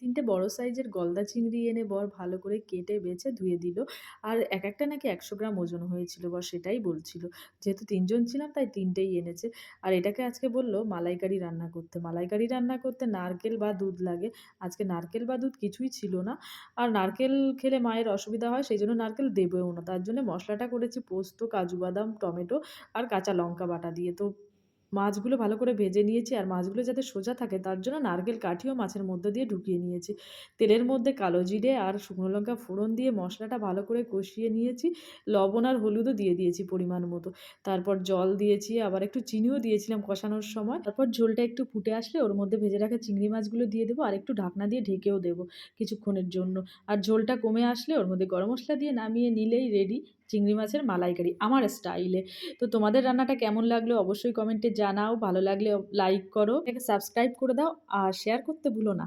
3টে বড় সাইজের গলদা চিংড়ি এনে বর ভালো করে কেটে বেছে ধুয়ে দিল। আর একেকটা নাকি ১০০ গ্রাম ওজন হয়েছিল। বর সেটাই বলছিল। যেহেতু ৩ জন ছিলাম তাই ৩ টেই এনেছে। আর এটাকে আজকে বলল মালাইকারি রান্না করতে। মালাইকারি রান্না করতে নারকেল বা দুধ লাগে। আজকে নারকেল বা দুধ কিছুই ছিল না। আর নারকেল খেলে মায়ের অসুবিধা হয় সেইজন্য নারকেল দেবেও না। তার জন্য মসলাটা করেছি পোস্ত, কাজু বাদাম, টমেটো আর কাঁচা লঙ্কা বাটা দিয়ে। তো মাছগুলো ভালো করে ভেজে নিয়েছি আর মাছগুলো যাতে সোজা থাকে তার জন্য নারকেল কাঠিও মাছের মধ্যে দিয়ে ঢুকিয়ে নিয়েছি। তেলের মধ্যে কালো জিরে আর শুকনো লঙ্কা ফোড়ন দিয়ে মসলাটা ভালো করে কষিয়ে নিয়েছি। লবণ আর হলুদও দিয়ে দিয়েছি পরিমাণ মতো। তারপর জল দিয়েছি, আবার একটু চিনিও দিয়েছিলাম কষানোর সময়। তারপর ঝোলটা একটু ফুটে আসলে ওর মধ্যে ভেজে রাখা চিংড়ি মাছগুলো দিয়ে দেবো আর একটু ঢাকনা দিয়ে ঢেকেও দেবো কিছুক্ষণের জন্য। আর ঝোলটা কমে আসলে ওর মধ্যে গরম মসলা দিয়ে নামিয়ে নিলেই রেডি চিংড়ি মাছের মালাইকারি আমার স্টাইলে। তো তোমাদের রান্নাটা কেমন লাগলো অবশ্যই কমেন্টে জানাও। ভালো লাগলে লাইক করো, এটাকে সাবস্ক্রাইব করে দাও আর শেয়ার করতে ভুলো না।